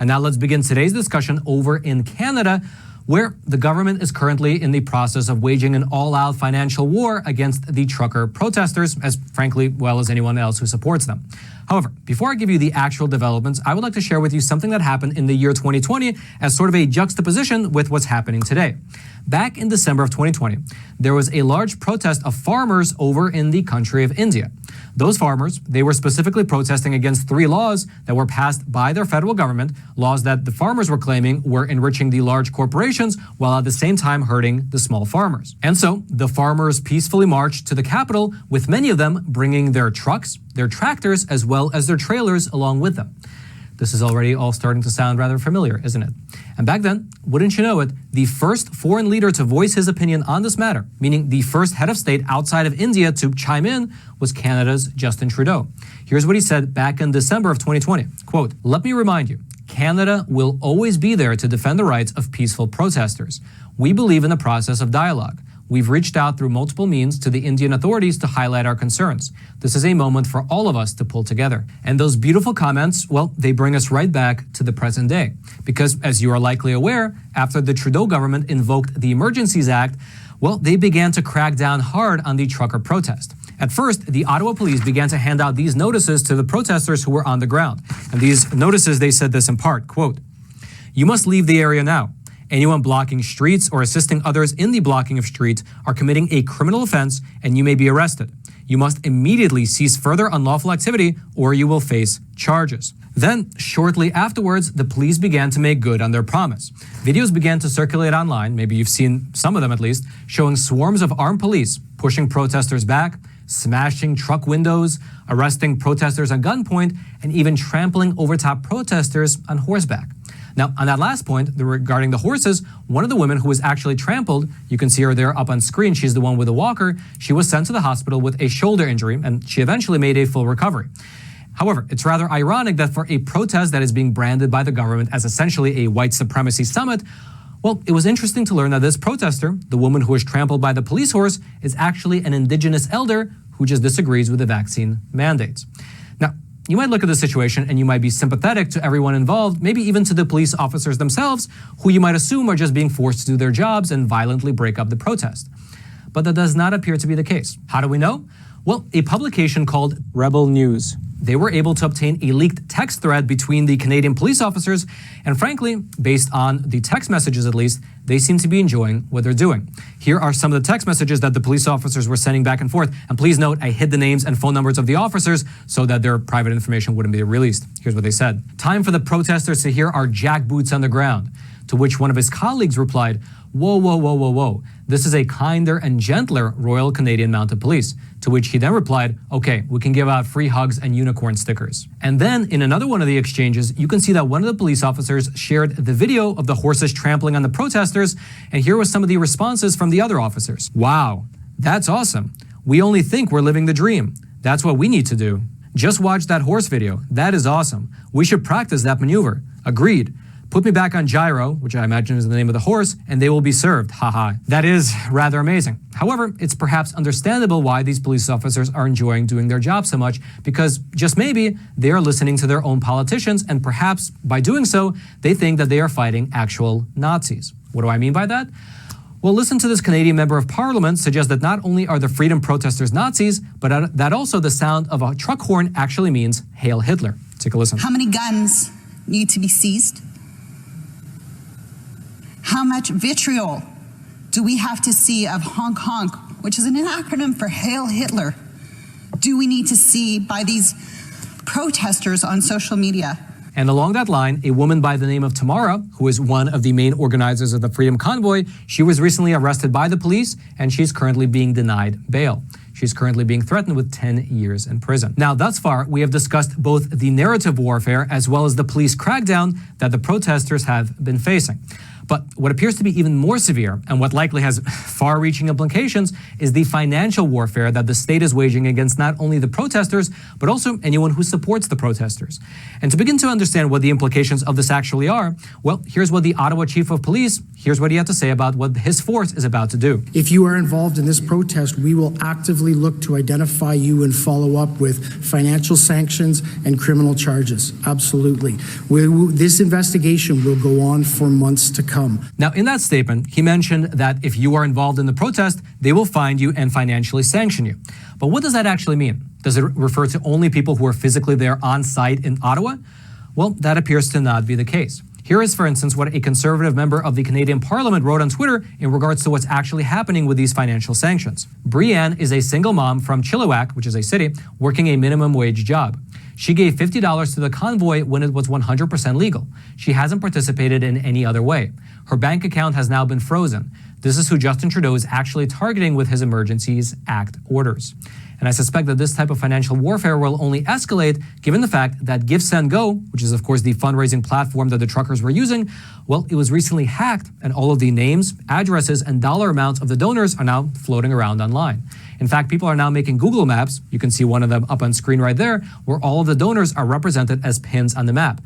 And now let's begin today's discussion over in Canada, where the government is currently in the process of waging an all-out financial war against the trucker protesters, as frankly, well as anyone else who supports them. However, before I give you the actual developments, I would like to share with you something that happened in the year 2020 as sort of a juxtaposition with what's happening today. Back in December of 2020, there was a large protest of farmers over in the country of India. Those farmers, they were specifically protesting against 3 laws that were passed by their federal government, laws that the farmers were claiming were enriching the large corporations while at the same time hurting the small farmers. And so the farmers peacefully marched to the capital, with many of them bringing their trucks, their tractors, as well as their trailers along with them. This is already all starting to sound rather familiar, isn't it? And back then, wouldn't you know it, the first foreign leader to voice his opinion on this matter, meaning the first head of state outside of India to chime in, was Canada's Justin Trudeau. Here's what he said back in December of 2020, quote, "Let me remind you, Canada will always be there to defend the rights of peaceful protesters. We believe in the process of dialogue. We've reached out through multiple means to the Indian authorities to highlight our concerns. This is a moment for all of us to pull together." And those beautiful comments, well, they bring us right back to the present day. Because as you are likely aware, after the Trudeau government invoked the Emergencies Act, well, they began to crack down hard on the trucker protest. At first, the Ottawa police began to hand out these notices to the protesters who were on the ground. And these notices, they said this in part, quote, "You must leave the area now. Anyone blocking streets or assisting others in the blocking of streets are committing a criminal offense and you may be arrested. You must immediately cease further unlawful activity or you will face charges." Then, shortly afterwards, the police began to make good on their promise. Videos began to circulate online, maybe you've seen some of them at least, showing swarms of armed police pushing protesters back, smashing truck windows, arresting protesters at gunpoint, and even trampling over top protesters on horseback. Now, on that last point, regarding the horses, one of the women who was actually trampled, you can see her there up on screen, she's the one with the walker, she was sent to the hospital with a shoulder injury, and she eventually made a full recovery. However, it's rather ironic that for a protest that is being branded by the government as essentially a white supremacy summit, well, it was interesting to learn that this protester, the woman who was trampled by the police horse, is actually an Indigenous elder who just disagrees with the vaccine mandates. Now, you might look at the situation and you might be sympathetic to everyone involved, maybe even to the police officers themselves, who you might assume are just being forced to do their jobs and violently break up the protest. But that does not appear to be the case. How do we know? Well, a publication called Rebel News. They were able to obtain a leaked text thread between the Canadian police officers, and frankly, based on the text messages at least, they seem to be enjoying what they're doing. Here are some of the text messages that the police officers were sending back and forth, and please note, I hid the names and phone numbers of the officers so that their private information wouldn't be released. Here's what they said. "Time for the protesters to hear our jackboots on the ground." To which one of his colleagues replied, "Whoa, whoa, whoa, whoa, whoa. This is a kinder and gentler Royal Canadian Mounted Police." To which he then replied, "Okay, we can give out free hugs and unicorn stickers." And then in another one of the exchanges, you can see that one of the police officers shared the video of the horses trampling on the protesters, and here was some of the responses from the other officers. "Wow, that's awesome. We only think we're living the dream. That's what we need to do. Just watch that horse video. That is awesome. We should practice that maneuver. Agreed. Put me back on gyro," which I imagine is the name of the horse, "and they will be served. Haha." That is rather amazing. However, it's perhaps understandable why these police officers are enjoying doing their job so much, because just maybe they are listening to their own politicians, and perhaps by doing so, they think that they are fighting actual Nazis. What do I mean by that? Well, listen to this Canadian member of parliament suggest that not only are the freedom protesters Nazis, but that also the sound of a truck horn actually means Hail Hitler. Take a listen. How many guns need to be seized? How much vitriol do we have to see of honk honk, which is an acronym for Hail Hitler, do we need to see by these protesters on social media? And along that line, a woman by the name of Tamara, who is one of the main organizers of the Freedom Convoy, she was recently arrested by the police and she's currently being denied bail. She's currently being threatened with 10 years in prison. Now, thus far, we have discussed both the narrative warfare as well as the police crackdown that the protesters have been facing. But what appears to be even more severe, and what likely has far-reaching implications, is the financial warfare that the state is waging against not only the protesters, but also anyone who supports the protesters. And to begin to understand what the implications of this actually are, well, here's what the Ottawa Chief of Police, Here's what he had to say about what his force is about to do. If you are involved in this protest, we will actively look to identify you and follow up with financial sanctions and criminal charges. Absolutely. This investigation will go on for months to come. Now, in that statement, he mentioned that if you are involved in the protest, they will find you and financially sanction you. But what does that actually mean? Does it refer to only people who are physically there on site in Ottawa? Well, that appears to not be the case. Here is, for instance, what a conservative member of the Canadian Parliament wrote on Twitter in regards to what's actually happening with these financial sanctions. Brianne is a single mom from Chilliwack, which is a city, working a minimum wage job. She gave $50 to the convoy when it was 100% legal. She hasn't participated in any other way. Her bank account has now been frozen. This is who Justin Trudeau is actually targeting with his Emergencies Act orders. And I suspect that this type of financial warfare will only escalate given the fact that Give, Send, Go, which is of course the fundraising platform that the truckers were using, well, it was recently hacked and all of the names, addresses, and dollar amounts of the donors are now floating around online. In fact, people are now making Google Maps, you can see one of them up on screen right there, where all of the donors are represented as pins on the map.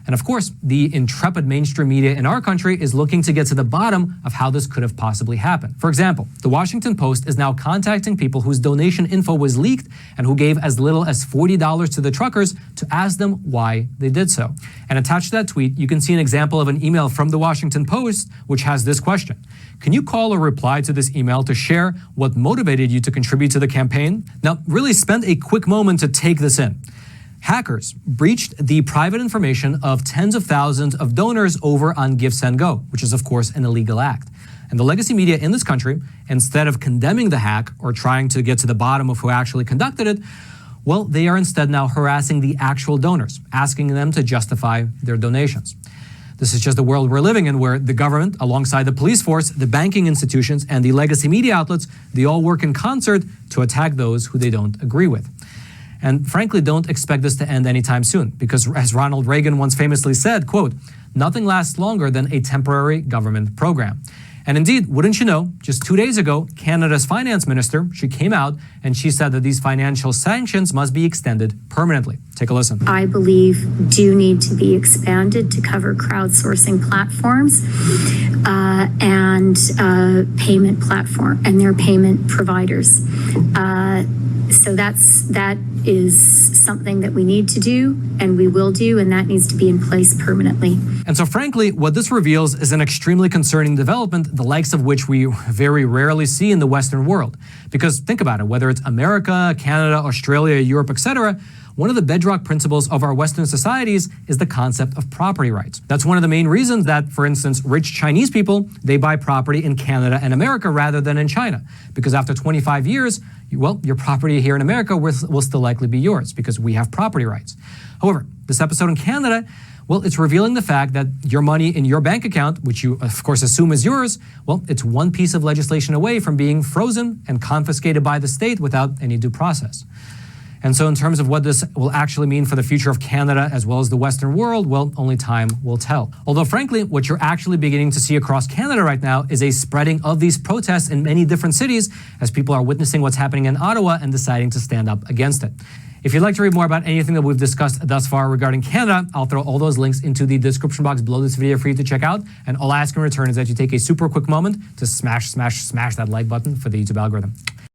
And of course, the intrepid mainstream media in our country is looking to get to the bottom of how this could have possibly happened. For example, the Washington Post is now contacting people whose donation info was leaked and who gave as little as $40 to the truckers to ask them why they did so. And attached to that tweet, you can see an example of an email from the Washington Post, which has this question. Can you call or reply to this email to share what motivated you to contribute to the campaign? Now, really spend a quick moment to take this in. Hackers breached the private information of tens of thousands of donors over on Give, Send, Go, which is of course an illegal act. And the legacy media in this country, instead of condemning the hack or trying to get to the bottom of who actually conducted it, well, they are instead now harassing the actual donors, asking them to justify their donations. This is just the world we're living in, where the government, alongside the police force, the banking institutions, and the legacy media outlets, they all work in concert to attack those who they don't agree with. And frankly, don't expect this to end anytime soon, because as Ronald Reagan once famously said, quote, nothing lasts longer than a temporary government program. And indeed, wouldn't you know, just 2 days ago, Canada's finance minister, she came out and she said that these financial sanctions must be extended permanently. Take a listen. I believe do need to be expanded to cover crowdsourcing platforms and payment platform and their payment providers. So that is something that we need to do and we will do, and that needs to be in place permanently. And so frankly, what this reveals is an extremely concerning development, the likes of which we very rarely see in the Western world. Because think about it, whether it's America, Canada, Australia, Europe, etc., one of the bedrock principles of our Western societies is the concept of property rights. That's one of the main reasons that, for instance, rich Chinese people, they buy property in Canada and America rather than in China. Because after 25 years, well, your property here in America will still likely be yours because we have property rights. However, this episode in Canada, well, it's revealing the fact that your money in your bank account, which you of course assume is yours, well, it's one piece of legislation away from being frozen and confiscated by the state without any due process. And so in terms of what this will actually mean for the future of Canada as well as the Western world, well, only time will tell. Although frankly, what you're actually beginning to see across Canada right now is a spreading of these protests in many different cities as people are witnessing what's happening in Ottawa and deciding to stand up against it. If you'd like to read more about anything that we've discussed thus far regarding Canada, I'll throw all those links into the description box below this video for you to check out. And all I ask in return is that you take a super quick moment to smash that like button for the YouTube algorithm.